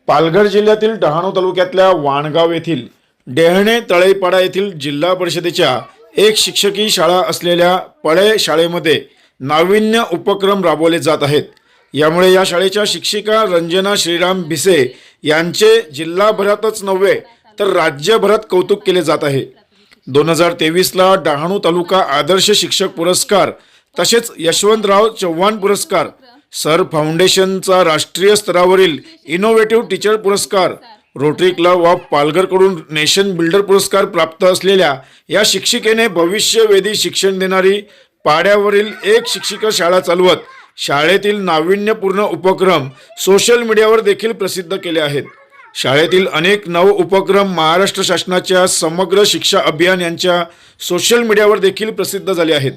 पालघर जिल्ह्यातील डहाणू तालुक्यातल्या वाणगाव येथील डेहणे तळेपाडा येथील जिल्हा परिषदेच्या एक शिक्षकी शाळा असलेल्या पळे शाळेमध्ये नाविन्य उपक्रम राबवले जात आहेत। यामुळे या शाळेच्या शिक्षिका रंजना श्रीराम भिसे यांचे जिल्हाभरातच नव्हे तर राज्यभरात कौतुक केले जात आहे। 2023ला डहाणू तालुका आदर्श शिक्षक पुरस्कार तसेच यशवंतराव चव्हाण पुरस्कार, सर फाउंडेशनचा राष्ट्रीय स्तरावरील इनोव्हेटिव्ह टीचर पुरस्कार, रोटरी क्लब ऑफ पालघरकडून नेशन बिल्डर पुरस्कार प्राप्त असलेल्या या शिक्षिकेने भविष्यवेधी शिक्षण देणारी पाड्यावरील एक शिक्षिका शाळा चालवत शाळेतील नाविन्यपूर्ण उपक्रम सोशल मीडियावर देखील प्रसिद्ध केले आहेत। शाळेतील अनेक नव उपक्रम महाराष्ट्र शासनाच्या समग्र शिक्षा अभियान यांच्या सोशल मीडियावर देखील प्रसिद्ध झाले आहेत।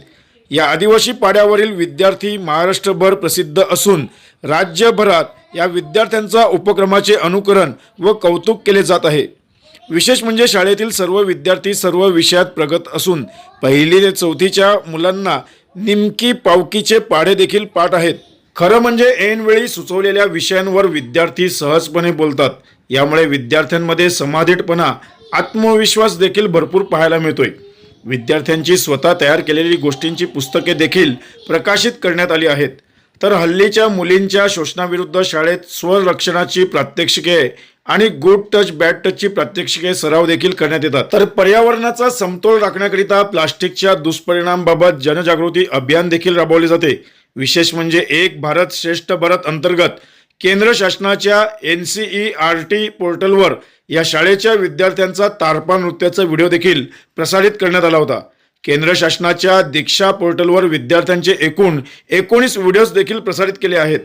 या आदिवासी पाड्यावरील विद्यार्थी महाराष्ट्रभर प्रसिद्ध असून राज्यभरात या विद्यार्थ्यांचा उपक्रमाचे अनुकरण व कौतुक केले जात आहे। विशेष म्हणजे शाळेतील सर्व विद्यार्थी सर्व विषयात प्रगत असून पहिली ते चौथीच्या मुलांना निमकी पावकीचे पाढे देखील पाठ आहेत। खरं म्हणजे ऐनवेळी सुचवलेल्या विषयांवर विद्यार्थी सहजपणे बोलतात। यामुळे विद्यार्थ्यांमध्ये समाधीटपणा, आत्मविश्वास देखील भरपूर पाहायला मिळतोय। विद्यार्थ्यांची स्वतः तयार केलेली गोष्टींची पुस्तके देखील प्रकाशित करण्यात आली आहेत। तर हल्लीच्या मुलींच्या शोषणाविरुद्ध शाळेत स्वरक्षणाची प्रात्यक्षिके आणि गुड टच बॅड टचची प्रात्यक्षिके सराव देखील करण्यात येतात। तर पर्यावरणाचा समतोल राखण्याकरिता प्लास्टिकच्या दुष्परिणामाबाबत जनजागृती अभियान देखील राबवले जाते। विशेष म्हणजे एक भारत श्रेष्ठ भारत अंतर्गत केंद्र शासनाच्या NCERT पोर्टलवर या शाळेच्या विद्यार्थ्यांचा तारपा नृत्याचा व्हिडिओ देखील प्रसारित करण्यात आला होता। केंद्र शासनाच्या दीक्षा पोर्टलवर विद्यार्थ्यांचे एकूण 19 व्हिडिओज देखील प्रसारित केले आहेत।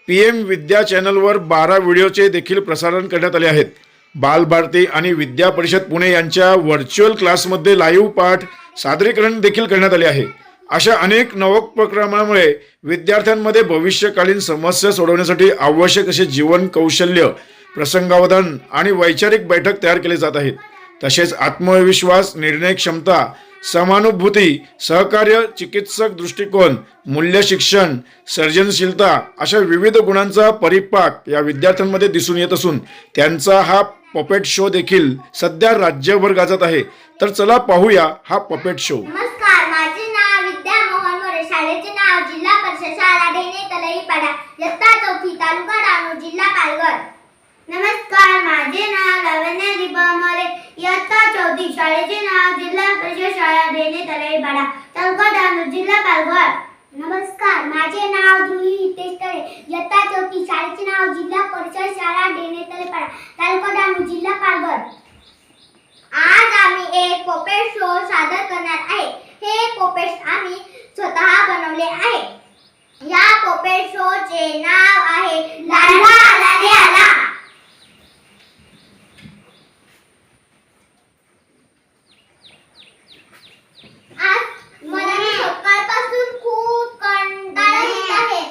PM विद्या चॅनलवर 12 व्हिडिओचे देखील प्रसारण करण्यात आले आहेत। बालभारती आणि विद्या परिषद पुणे यांच्या व्हर्च्युअल क्लासमध्ये लाईव्ह पाठ सादरीकरण देखील करण्यात आले आहे। अशा अनेक नवोपक्रमांमुळे विद्यार्थ्यांमध्ये भविष्यकालीन समस्या सोडवण्यासाठी आवश्यक असे जीवन कौशल्य, प्रसंगावधान आणि वैचारिक बैठक तयार केले जात आहेत। तसेच आत्मविश्वास, निर्णय क्षमता, समानुभूती, सहकार्य, चिकित्सक दृष्टिकोन, मूल्य शिक्षण, सर्जनशीलता अशा विविध गुणांचा परिपाक या विद्यार्थ्यांमध्ये दिसून येत असून त्यांचा हा पपेट शो देखील सध्या राज्यभर गाजत आहे। तर चला पाहूया हा पपेट शो। नमस्कार, माझे नाव विद्या मोहन मोरे, शाळेचे नाव जिल्हा परिषद शाळा डेहणे तळेपाडा, इयत्ता 4थी, तालुका डहाणू, जिल्हा पालघर। नमस्कार, माझे नाव लावण्या दीपा मोरे, इयत्ता 4थी, शाळेचे नाव जिल्हा परिषद शाळा डेहणे तळेपाडा, तालुका डहाणू, जिल्हा पालघर। नमस्कार, माझे नाव जुही हितेश तळे, इयत्ता 4थी, शाळेचे नाव जिल्हा परिषद शाळा डेहणे तळेपाडा, तालुका डहाणू, जिल्हा पालघर। आज आम्ही एक पपेट शो सादर करणार आहे। हे पपेट आम्ही स्वतः बनवले आहे। या पपेट शो चे नाव आहे लाडला आला रे आला। आज मला सकाळपासून खूप कंटाळा येत आहे।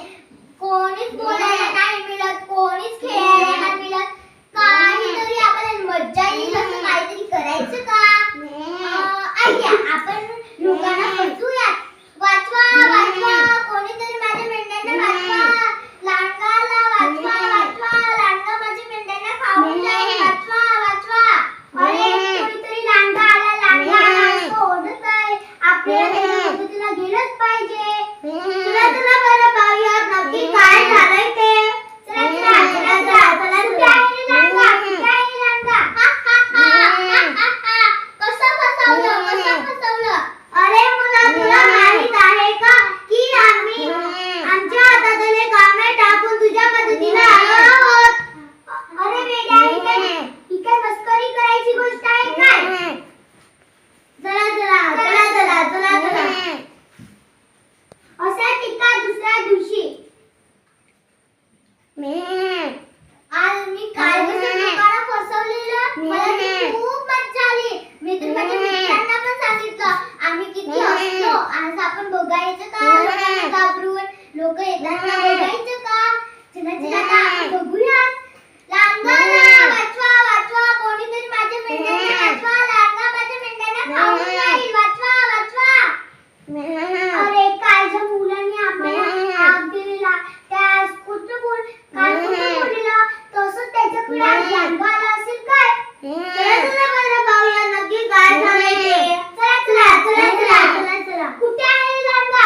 कोणीच बोलायला नाही मिळत, कोणीच खेळायला तुला जानू आला असेल काय? चला बरं पाहूया नक्की काय झालंय ते. चला. कुठे आहे लांगा?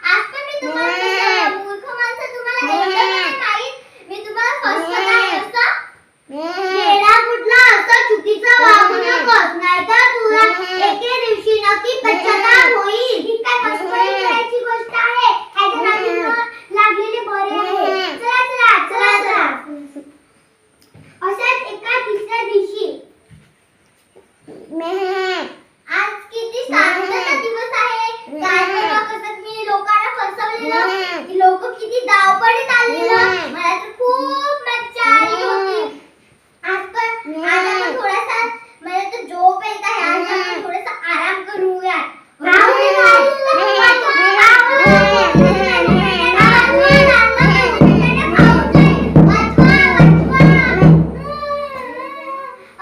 आज पण मी तुम्हाला कसं मूर्ख माणसं तुम्हाला एवढं नाही माहित. मी तुम्हाला फसवत आहे असं. वेडा कुठला असं चुकीचं वागू नकोस, नाहीतर तुला एके दिवशी नक्की पश्चाताप होईल. ही काय मस्करी करायची गोष्ट आहे? ह्याच्या नादी लागलेले बरे आहे. चला. अशाच एका तिसऱ्या दिवशी आज किती शांतता दिवस आहे. काय बघा कसं मी लोकांना फसवलेलं, लोक किती धावपळीत आलेलं. मला तर खूप मज्जा आली होती. आज आपण थोडासा, मला तर झोप येत आहे. आज आपण थोडासा आराम करूया.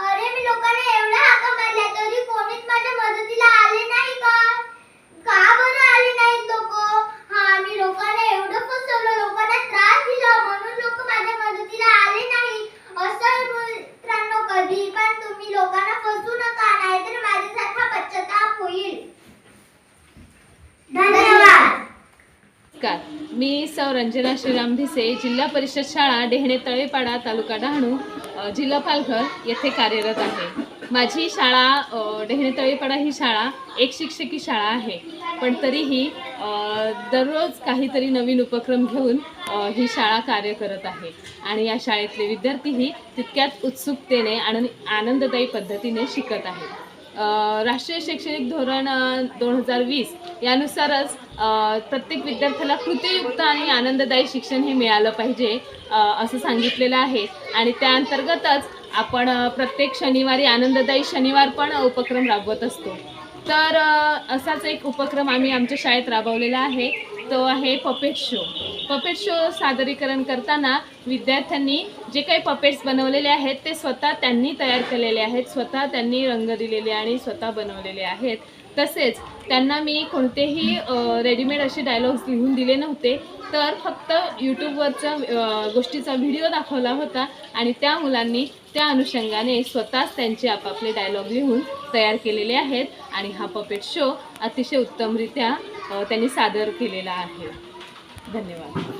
अरे मी लोकांना एवढा हाका मारल्या तरी कोणीच माझ्या मदतीला आले नाही का? का बरं आले नाहीत लोक? हा, मी लोकांना एवढं फसवलं, लोकांना त्रास दिला म्हणून लोक माझ्या मदतीला आले नाही. असं मित्रांनो, कधी पण तुम्ही लोकांना फसवू नका, नाहीतर माझ्यासारखा पश्चाताप होईल. धन्यवाद. नमस्कार, मी सौ रंजना श्रीराम भिसे, जिल्हा परिषद शाळा डेहणे तळेपाडा, तालुका डहाणू, जिल्हा पालघर येथे कार्यरत आहे. माझी शाळा डेहणे तळेपाडा ही शाळा एक शिक्षकी शाळा आहे, पण तरीही दररोज काहीतरी नवीन उपक्रम घेऊन ही शाळा कार्य करत आहे आणि या शाळेतले विद्यार्थीही तितक्याच उत्सुकतेने आणि आनंददायी पद्धतीने शिकत आहेत. राष्ट्रीय शैक्षणिक धोरण 2020 यानुसारच प्रत्येक विद्यार्थ्याला कृतीयुक्त आणि आनंददायी शिक्षण हे मिळालं पाहिजे असं सांगितलेलं आहे आणि त्या अंतर्गतच आपण प्रत्येक शनिवारी आनंददायी शनिवार पण उपक्रम राबवत असतो. तर असाच एक उपक्रम आम्ही आमच्या शाळेत राबवलेला आहे, तो आहे पपेट शो. पपेट शो सादरीकरण करताना विद्यार्थ्यांनी जे काही पपेट्स बनवलेले आहेत ते स्वतः त्यांनी तयार केलेले आहेत, स्वतः त्यांनी रंग दिलेले आणि स्वतः बनवलेले आहेत. तसेच त्यांना मी कोणतेही रेडीमेड असे डायलॉग्स लिहून दिले नव्हते, तर फक्त यूट्यूबवरचा गोष्टीचा व्हिडिओ दाखवला होता आणि त्या मुलांनी त्या अनुषंगाने स्वतःच त्यांचे आपापले डायलॉग लिहून तयार केलेले आहेत आणि हा पपेट शो अतिशय उत्तमरित्या त्यांनी सादर केलेला आहे. धन्यवाद.